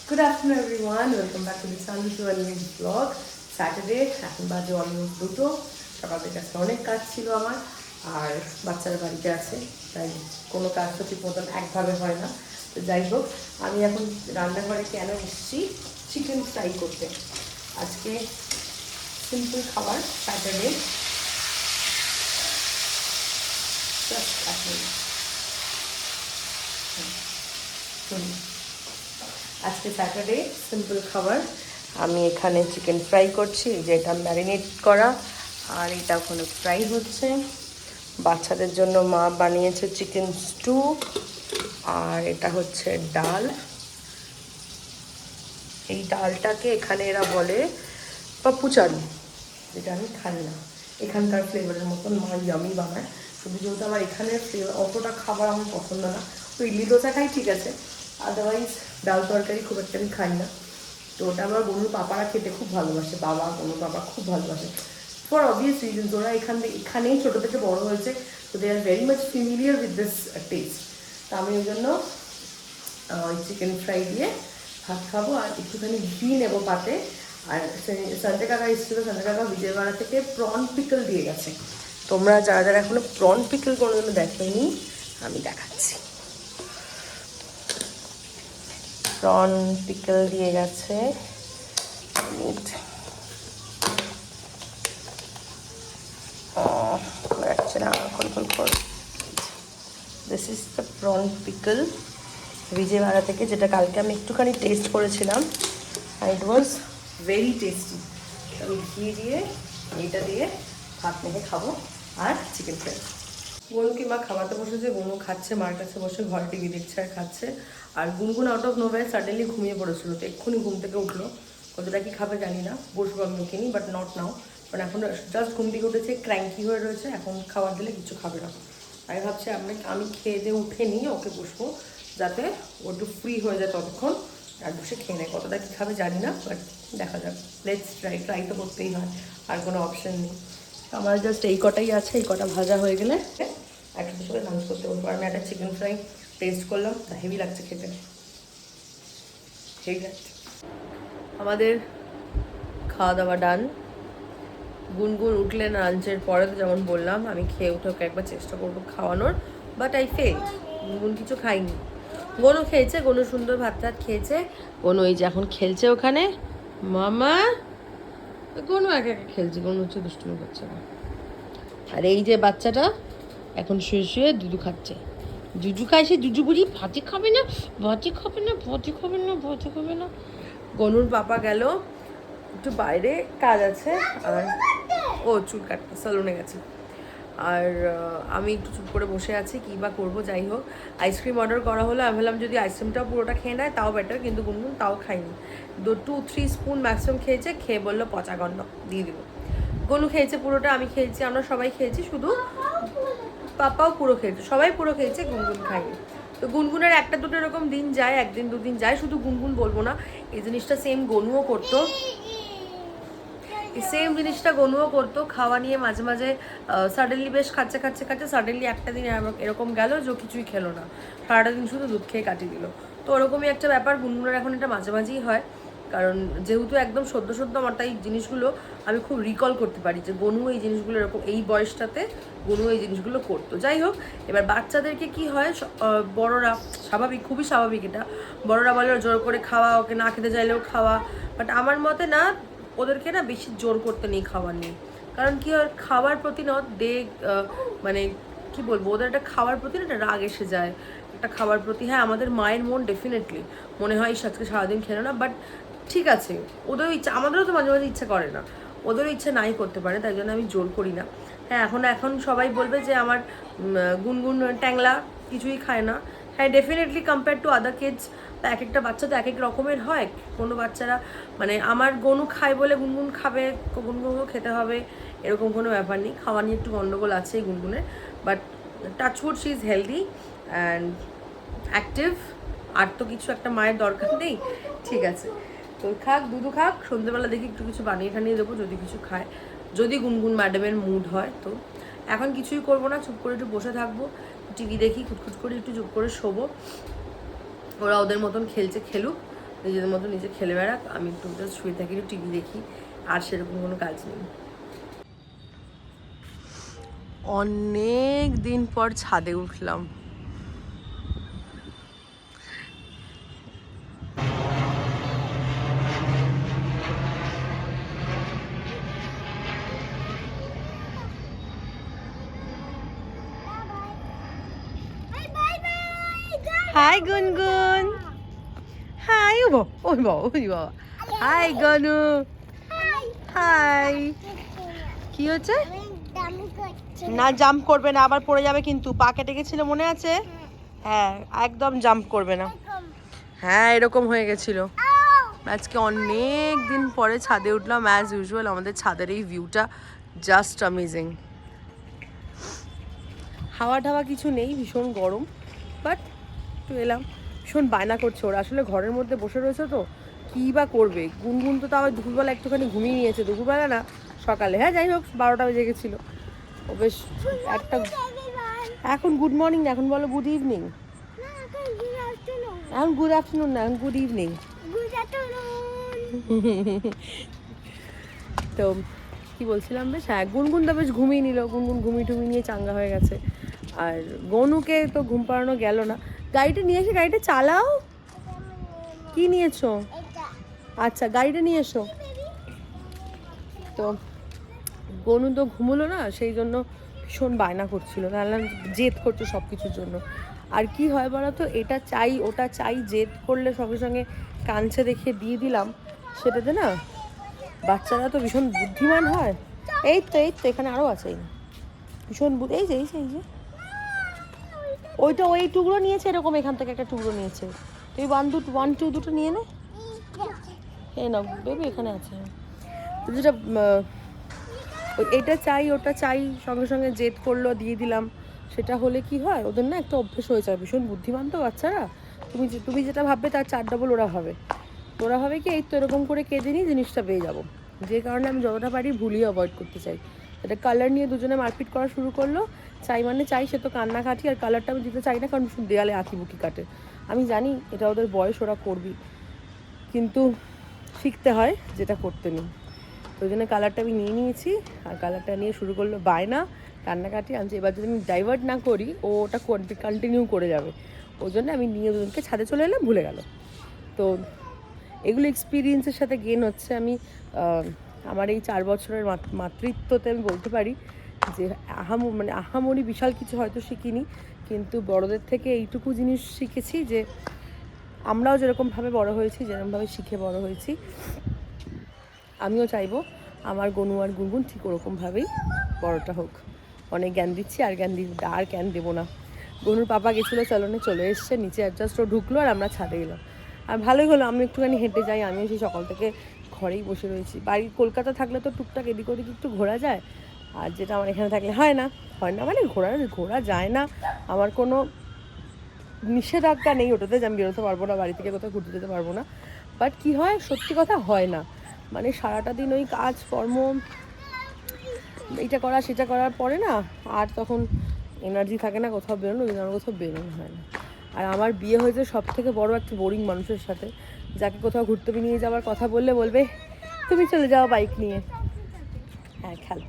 Good afternoon everyone, welcome back to the channel to a new vlog. Saturday, এখন বাজে almost 2টো। সকাল থেকে আজকে অনেক কাজ ছিল আমার, আর বাচ্চারা বাড়িতে আছে, তাই কোনো কাজ তো ঠিক মতন একভাবে হয় না। তো যাই হোক, আমি এখন রান্নাঘরে কেন এসেছি, চিকেন ফ্রাই করতে। আজকে সিম্পল খাবার, স্যাটারডে। আজকে স্যাটারডে, সিম্পল খাবার। আমি এখানে চিকেন ফ্রাই করছি, যেটা ম্যারিনেট করা, আর এটা ওখানে ফ্রাই হচ্ছে। বাচ্চাদের জন্য মা বানিয়েছে চিকেন স্টু, আর এটা হচ্ছে ডাল। এই ডালটাকে এখানে এরা বলে পাপ্পু চালু, যেটা আমি খাই না। এখানকার ফ্লেভারের মতন মা ইয়ামি বানায়, শুধু যেহেতু আমার এখানের ফ্লেভার অতটা খাবার আমার পছন্দ না। তো ইডলি দোসা খাই ঠিক আছে, আদারওয়াইজ ডাল তরকারি খুব একটা আমি খাই না। তো ওটা আমার বনুর পাপারা খেতে খুব ভালোবাসে, বাবা বনুর বাবা খুব ভালোবাসে, ফর অবভিয়াস রিজনস। ওরা এখানেই ছোটো থেকে বড়ো হয়েছে, তো they are very much familiar with this test. তো আমি ওই জন্য ওই চিকেন ফ্রাই দিয়ে ভাত খাবো, আর একটুখানি ঘি নেবো পাতে। আর সঞ্জয় কাকা এসেছিলো, সঞ্জয় কাকা বিজয়বাড়া থেকে প্রন পিকল দিয়ে গেছে। তোমরা যারা যারা এখনো প্রন পিকল কোনোদিনও দেখোনি, আমি দেখাচ্ছি। প্রন পিকল দিয়ে গেছে, this is the prawn pickle Vijayawada থেকে, যেটা কালকে আমি একটুখানি টেস্ট করেছিলাম, আর ইট ওয়াজ ভেরি টেস্টি। আমি ঘি দিয়ে এইটা দিয়ে ভাত মেখে খাবো, আর চিকেন ফ্রাই। গনুকে মা খাওয়াতে বসেছে, গনু খাচ্ছে, মার কাছে বসে ঘরে টিভি দেখছে আর খাচ্ছে। আর গুনগুন আউট অফ নোভেয়ার সাডেনলি ঘুমিয়ে পড়েছিল, তো এক্ষুনি ঘুম থেকে উঠলো। কতটা কি খাবে জানি না, বসবো আমি ওকে নিই, বাট নট নাও, কারণ এখন জাস্ট ঘুম থেকে উঠেছে, ক্র্যাঙ্কি হয়ে রয়েছে, এখন খাবার দিলে কিছু খাবে না। আমি ভাবছি আমি খেয়ে দিয়ে উঠে নিয়ে ওকে বসবো, যাতে ও একটু ফ্রি হয়ে যায় ততক্ষণ, আর বসে খেয়ে নেয়। কতটা কী খাবে জানি না, বাট দেখা যাক, লেটস ট্রাই তো করতেই হয়, আর কোনো অপশান নেই। আমার জাস্ট এই কটাই আছে, এই কটা ভাজা হয়ে গেলে একসাথে সবাই লাঞ্চ করতে বলবো। আমি একটা চিকেন ফ্রাই টেস্ট করলাম, হেভি লাগছে খেতে, ঠিক আছে। আমাদের খাওয়া দাওয়া ডান। গুনগুন উঠলেন লাঞ্চের পরে, তো যেমন বললাম আমি খেয়ে উঠে ওকে একবার চেষ্টা করবো খাওয়ানোর, বাট আই ফেল। গুনগুন কিছু খাইনি। গনু খেয়েছে, গনু সুন্দর ভাত টাত খেয়েছে। গনু এই যে এখন খেলছে ওখানে, মামা। গনু একা একা খেলছে, গনু হচ্ছে দুষ্টুমি করছে না। আর এই যে বাচ্চাটা এখন শুয়ে শুয়ে দুধু খাচ্ছে, জুজু খায়। সে জুজু বুঝি ভাজি খাবে না, ভাজি খাবে না, ভাজি খাবে না, ভাজি খাবে না। গনুর পাপা গেল একটু বাইরে, কাজ আছে, আর ও চুল কাটতে সেলুনে গেছে। আর আমি একটু চুপ করে বসে আছি, কী বা করবো। যাই হোক, আইসক্রিম অর্ডার করা হলো, আমি ভাবলাম যদি আইসক্রিমটাও পুরোটা খেয়ে নেয় তাও বেটার, কিন্তু গুনগুন তাও খাইনি। 2-3 স্পুন ম্যাক্সিমাম খেয়েছে, খেয়ে বললো পচা গন্ধ, দিয়ে দিব। গনু খেয়েছে পুরোটা, আমি খেয়েছি, আমরা সবাই খেয়েছি, শুধু পাপাও পুরো খেয়েছে, সবাই পুরো খেয়েছে, গুনগুন খাইনি। তো গুনগুনের একটা দুটো এরকম দিন যায়, একদিন দুদিন যায়, শুধু গুনগুন বলবো না, এই জিনিসটা সেম গনুও করতো। সেম জিনিসটা গনুও করতো, খাওয়া নিয়ে মাঝে মাঝে সাডেনলি বেশ খাচ্ছে খাচ্ছে খাচ্ছে, সাডেনলি একটা দিন এরকম গেল যে কিছুই খেলো না, সারাটা দিন শুধু দুধ খেয়ে কাটিয়ে দিল। তো ওরকমই একটা ব্যাপার গুনগুনের এখন এটা মাঝে মাঝেই হয়, কারণ যেহেতু একদম সদ্য আমার, তাই জিনিসগুলো আমি খুব রিকল করতে পারি যে গনু এই জিনিসগুলো এরকম, এই বয়সটাতে গনু এই জিনিসগুলো করতো। যাই হোক, এবার বাচ্চাদেরকে কি হয়, বড়রা স্বাভাবিক, খুবই স্বাভাবিক এটা, বড়রা বলে জোর করে খাওয়া, ওকে না খেতে চাইলেও খাওয়া, বাট আমার মতে না, ওদেরকে না বেশি জোর করতে নেই খাবার নিয়ে। কারণ কি হয়, খাবার প্রতি না মানে কি বলবো, ওদের একটা খাওয়ার প্রতি না একটা রাগ এসে যায়, একটা খাবার প্রতি। হ্যাঁ, আমাদের মায়ের মন ডেফিনেটলি মনে হয় আজকে সারাদিন খেলো না, বাট ঠিক আছে, ওদেরও ইচ্ছা, আমাদেরও তো মাঝে মাঝে ইচ্ছা করে না, ওদেরও ইচ্ছা নাই করতে পারে, তাই জন্য আমি জোর করি না। হ্যাঁ, এখন সবাই বলবে যে আমার গুনগুন ট্যাংলা, কিছুই খায় না। হ্যাঁ, definitely compare to other kids, এক একটা বাচ্চা তো এক এক রকমের হয়। কোনো বাচ্চারা, মানে আমার গনু খায় বলে গুনগুন খাবে, গুনগুনও খেতে হবে, এরকম কোনো ব্যাপার নেই। খাওয়া নিয়ে একটু গন্ডগোল আছে গুনগুনের, but touchwood she is healthy and active, আর তো কিছু একটা মায়ের দরকার নেই, ঠিক আছে। তো খাক, দুধু খাক, সন্ধ্যেবেলা দেখি একটু কিছু বানিয়ে ঠানিয়ে দেবো যদি কিছু খায়, যদি গুনগুন ম্যাডামের মুড হয়। তো এখন কিছুই করবো না, চুপ করে একটু বসে থাকবো, টিভি দেখি, খুটখুট করে একটু চুপ করে শোবো, ওরা ওদের মতন খেলছে খেলুক, নিজেদের মতো নিজে খেলে বেড়াক, আমি একটু জাস্ট শুয়ে থাকি, একটু টিভি দেখি, আর সেরকম কোনো কাজ নেই। অনেক দিন পর ছাদে উঠলাম। হাই গুনগুন, হাই ওই বাবা, হাই গনু, হাই। কি হচ্ছে? না জাম্প করবে না, আবার পড়ে যাবে কিন্তু। পা কেটে গেছিল মনে আছে? হ্যাঁ, একদম জাম্প করবে না। হ্যাঁ, এরকম হয়ে গেছিল। আজকে অনেক দিন পরে ছাদে উঠলাম। অ্যাজ ইউজুয়াল আমাদের ছাদের এই ভিউটা জাস্ট অ্যামেজিং। হাওয়া টাওয়া কিছু নেই, ভীষণ গরম, বাট একটু এলাম। ভীষণ বায়না করছে ওরা, আসলে ঘরের মধ্যে বসে রয়েছে তো কী বা করবে। গুনগুন তো তাও দুপুরবেলা একটুখানি ঘুমিয়ে নিয়েছে, দুপুরবেলা না সকালে, হ্যাঁ যাই হোক 12টা বেজে গেছিলো। ও বেশ একটা, এখন গুড মর্নিং না, এখন বলো গুড ইভিনিং। এখন গুড আফটারনুন না, এখন গুড ইভিনিং। তো কি বলছিলাম বেশ, হ্যাঁ গুনগুন তো বেশ ঘুমিয়ে নিল, গুনগুন ঘুমিয়ে নিয়ে চাঙ্গা হয়ে গেছে। আর গনুকে তো ঘুম পাড়ানো গেল না। গাড়িটা নিয়ে এসে গাড়িটা চালাও। কি নিয়েছো? আচ্ছা গাড়িটা নিয়ে এসো। তো গনু তো ঘুমোলো না, সেই জন্য ভীষণ বায়না করছিল, নাহলে জেদ করছে সব কিছুর জন্য। আর কি হয় বলো তো, এটা চাই ওটা চাই, জেদ করলে সঙ্গে সঙ্গে কাঁদছে দেখে দিয়ে দিলাম, সেটাতে না বাচ্চারা তো ভীষণ বুদ্ধিমান হয়। এই তো এখানে আরও আছে, ভীষণ এই যে ওইটা ওই টুকরো নিয়েছে, এরকম এখান থেকে একটা টুকরো নিয়েছে। তুই 1 2 দুটো নিয়ে নে। এই না বেবি, এখানে আছে যেটা, এটা চাই ওটা চাই, সঙ্গে সঙ্গে জেদ করলো, দিয়ে দিলাম। সেটা হলে কি হয়, ওদের না একটা অভ্যেস হয়ে যায়। ভীষণ বুদ্ধিমান তো বাচ্চারা, তুমি যেটা ভাববে তার 4 ডাবল ওরা হবে। ওরা হবে কি, এই তো এরকম করে কেঁদে নিয়ে জিনিসটা পেয়ে যাবো। যে কারণে আমি যতটা পারি ভুলিয়ে অ্যাভয়েড করতে চাই। এটা কালার নিয়ে দুজনে মারপিট করা শুরু করলো। চাই মানে চাই, সে তো কান্না কাটি, আর কালারটা আমি দিতে চাই না, কারণ দেয়ালে আঁকিবুকি কাটে। আমি জানি এটা ওদের বয়স, ওরা করবি, কিন্তু শিখতে হয়, যেটা করতে নেই। তো ওই জন্য কালারটা আমি নিয়ে নিয়েছি, আর কালারটা নিয়ে শুরু করলো বায়না, কান্নাকাটি। আমি এবার যদি আমি ডাইভার্ট না করি, ও ওটা কন্টিনিউ করে যাবে। ওই জন্য আমি নিয়ে দুজনকে ছাদে চলে এলাম, ভুলে গেল। তো এগুলো এক্সপিরিয়েন্সের সাথে গেন হচ্ছে। আমি আমার এই 4 বছরের মাতৃত্বতে আমি বলতে পারি যে আহামরি বিশাল কিছু হয়তো শিখিনি, কিন্তু বড়দের থেকে এইটুকু জিনিস শিখেছি যে আমরাও যেরকমভাবে বড় হয়েছি, যেরকমভাবে শিখে বড় হয়েছি, আমিও চাইবো আমার গনু আর গুনগুন ঠিক ওরকমভাবেই বড়টা হোক। অনেক জ্ঞান দিচ্ছি, আর জ্ঞান দেবো না। গনুর পাপা গেছিলো চালনে, চলে এসছে নিচে, অ্যাডজাস্ট ও ঢুকলো, আর আমরা ছাদে এলাম। আর ভালোই হলো, আমি একটুখানি হেঁটে যাই। আমিও সেই সকাল থেকে ঘরেই বসে রয়েছি। বাড়ি কলকাতা থাকলে তো টুকটাক এদিক ওদিক একটু ঘোরা যায়, আর যেটা আমার এখানে থাকলে হয় না মানে ঘোরা যায় না। আমার কোনো নিষেধাজ্ঞা নেই ওটাতে যে আমি বেরোতে পারবো না, বাড়ি থেকে কোথাও ঘুরতে যেতে পারবো না। বাট কি হয়, সত্যি কথা হয় না। মানে সারাটা দিন ওই কাজকর্ম, এইটা করা সেটা করার পরে না আর তখন এনার্জি থাকে না কোথাও বেরোনো, ওই জন্য কোথাও বেরোনো হয় না। আর আমার বিয়ে হয়েছে সব থেকে বড় একটা বোরিং মানুষের সাথে, যাকে কোথাও ঘুরতে নিয়ে যাওয়ার কথা বললে বলবে তুমি চলে যাও বাইক নিয়ে। হ্যাঁ খেল,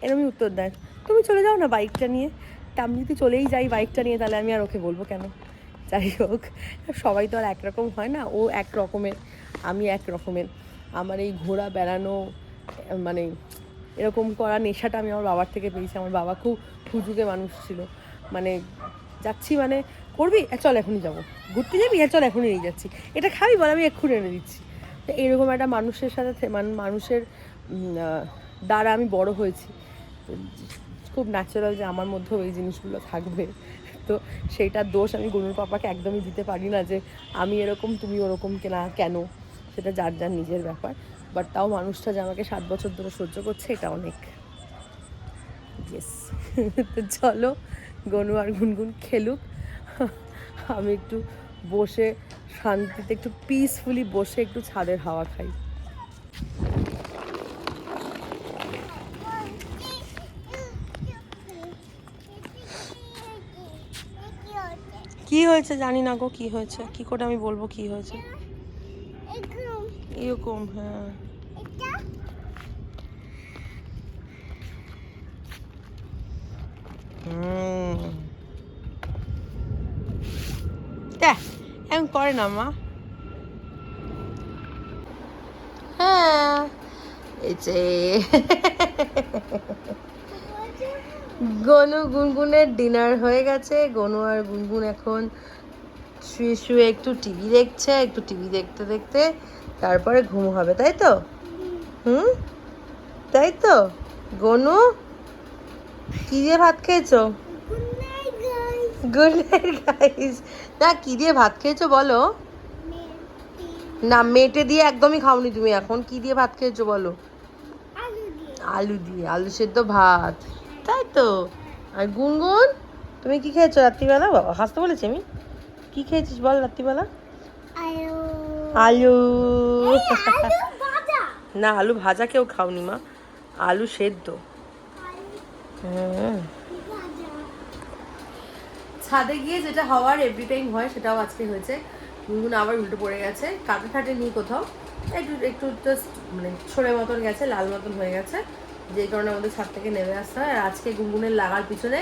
এরমই উত্তর দেয়, তুমি চলে যাও না বাইকটা নিয়ে। তা আমি যদি চলেই যাই বাইকটা নিয়ে, তাহলে আমি আর ওকে বলবো কেন? যাই হোক, সবাই তো আর একরকম হয় না। ও এক রকমের, আমি এক রকমের। আমার এই ঘোরা বেড়ানো, মানে এরকম করা নেশাটা আমি আমার বাবার থেকে পেয়েছি। আমার বাবা খুব হুজুগে মানুষ ছিল, মানে যাচ্ছি মানে করবি, চল এখনই যাবো, ঘুরতে যাবি, চল এখনই নিয়ে যাচ্ছি, এটা খাবি বল, আমি এক্ষুনি এনে দিচ্ছি। তো এরকম একটা মানুষের সাথে মানুষের দ্বারা আমি বড় হয়েছি। খুব ন্যাচারাল যে আমার মধ্যেও এই জিনিসগুলো থাকবে। তো সেইটার দোষ আমি গনুর পাপাকে একদমই দিতে পারি না, যে আমি এরকম তুমি ওরকম কেন, সেটা যার যার নিজের ব্যাপার। বাট তাও মানুষটা যে আমাকে 7 বছর ধরে সহ্য করছে, এটা অনেক। ইয়েস। তো চলো গনু আর গুনগুন খেলুক, আমি একটু বসে শান্তিতে, একটু পিসফুলি বসে একটু ছাদের হাওয়া খাই। কি হয়েছে জানি না গো, কি হয়েছে, কি করে আমি বলবো কি হয়েছে। এরকম হ্যাঁ এমন করে না মা হ্যাঁ এই যে গনু গুনগুনের ডিনার হয়ে গেছে। গনু আর গুনগুন এখন শুয়ে শুয়ে একটু টিভি দেখছে, একটু টিভি দেখতে দেখতে তারপরে ঘুম হবে, তাই তো? তাই তো? গনু কি দিয়ে ভাত খেয়েছো? Good night guys. না কি দিয়ে ভাত খেয়েছো বলো? না মেটে দিয়ে একদমই খাওনি তুমি, এখন কি দিয়ে ভাত খেয়েছো বলো? আলু দিয়ে, আলু সেদ্ধ ভাত, তাই তো? আর গুনগুন তুমি কি খেয়েছো রাত্রিবেলা? বাবা হাসতে বলেছি আমি। কি খেয়েছিস বল রাত্রিবেলা? আলু। না আলু ভাজা কেউ খাওনি মা, আলু সেদ্ধ। ছাদে গিয়ে যেটা হওয়ার এভরি টাইম হয় সেটাও আজকে হয়েছে। গুনগুন আবার উল্টো পড়ে গেছে, কাটে ঠাটে নিয়ে কোথাও একটু একটু জাস্ট মানে ছড়ে মতন গেছে, লাল মতন হয়ে গেছে, যেই কারণে আমাদের ছাদ থেকে নেমে আসতে হয়। আর আজকে গুনগুনের লাগার পিছনে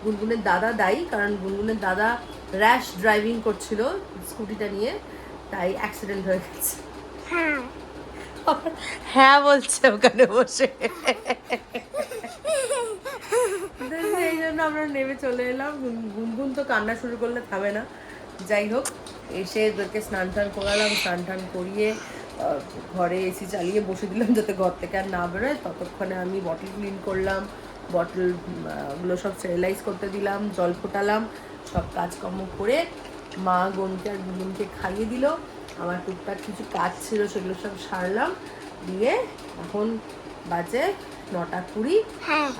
গুনগুনের দাদা দায়ী, কারণ গুনগুনের দাদা র্যাশ ড্রাইভিং করছিল স্কুটিটা নিয়ে, তাই অ্যাক্সিডেন্ট হয়ে গেছে। হ্যাঁ বলছে ওখানে বসে, এই জন্য আমরা নেমে চলে এলাম। গুনগুন তো কান্না শুরু করলে থামে না। যাই হোক, এসে ওদেরকে স্নান টান করালাম, স্নান টান করিয়ে ঘরে এসি চালিয়ে বসে দিলাম যাতে ঘর থেকে আর না বেরোয়। ততক্ষণে আমি বটল ক্লিন করলাম, বটলগুলো সব স্টেরিলাইজ করতে দিলাম, জল ফোটালাম, সব কাজকর্ম করে মা গনকে আর গুনগুনকে খাইয়ে দিল। আমার টুকটাক কিছু কাজ ছিল সেগুলো সব সারলাম, দিয়ে এখন বাজে 9:20।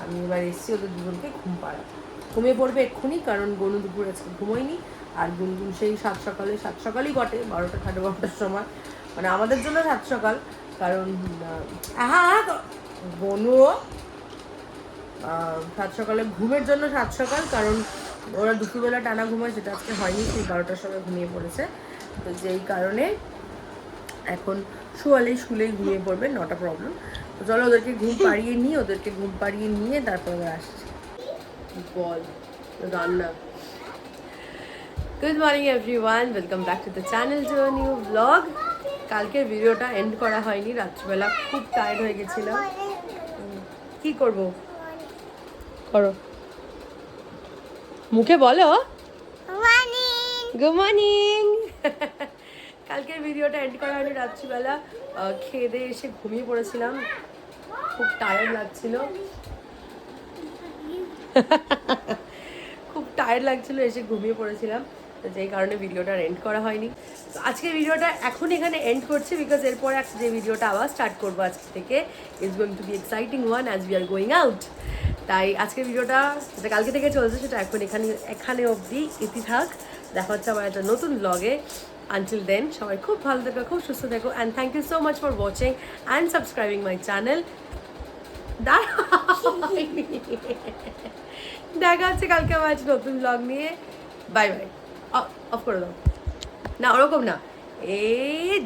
আমি এবার এসেছি ওদের দুজনকে ঘুম পাড়াতে। ঘুমিয়ে পড়বে এক্ষুনি, কারণ গনু দুপুরে আজকে ঘুমোয়নি। আর গুনগুন সেই সাত সকালই বটে, 12টা 12:30টার সময়, মানে আমাদের জন্য সাত সকাল, কারণ হ্যাঁ গনুও সাত সকালে ঘুমের জন্য সাত সকাল, কারণ ওরা দুপুরবেলা টানা ঘুমায়, সেটা আজকে হয়নি, সেই 12টার সময় ঘুমিয়ে পড়েছে। তো যেই কারণে এখন শুলেই ঘুমিয়ে পড়বে, নটা প্রবলেম। তো চলো ওদেরকে ঘুম পাড়িয়ে নিয়ে তারপরে আসছি। বল রান্না। Good morning everyone, welcome back to the channel to a new blog. কালকের ভিডিওটা এন্ড করা হয়নি, রাত্রিবেলা খুব টায়ার্ড হয়ে গেছিলাম। কি করব করো, মুখে বলো গুড মর্নিং। কালকের ভিডিওটা এন্ড করা হয়নি, রাত্রিবেলা খেয়ে দিয়ে এসে ঘুমিয়ে পড়েছিলাম, খুব টায়ার্ড লাগছিল। খুব টায়ার্ড লাগছিল, এসে ঘুমিয়ে পড়েছিলাম, তো যেই কারণে ভিডিওটা এন্ড করা হয়নি। তো আজকের ভিডিওটা এখন এখানে এন্ড করছি, বিকজ এরপর যে ভিডিওটা আবার স্টার্ট করবো আজকে থেকে is going to be exciting one as we are going out. তাই আজকের ভিডিওটা যেটা কালকে থেকে চলছে সেটা এখন এখানে অবধি ইতি থাক। দেখা হচ্ছে আমার একটা নতুন ব্লগে। আনটিল দেন সবাই খুব ভালো থেকো, খুব সুস্থ থেকো, and thank you so much for watching and subscribing my channel. দেখা হচ্ছে কালকে আমার নতুন ব্লগ নিয়ে। Bye bye. অফ করে দাও না, ওরকম না, এই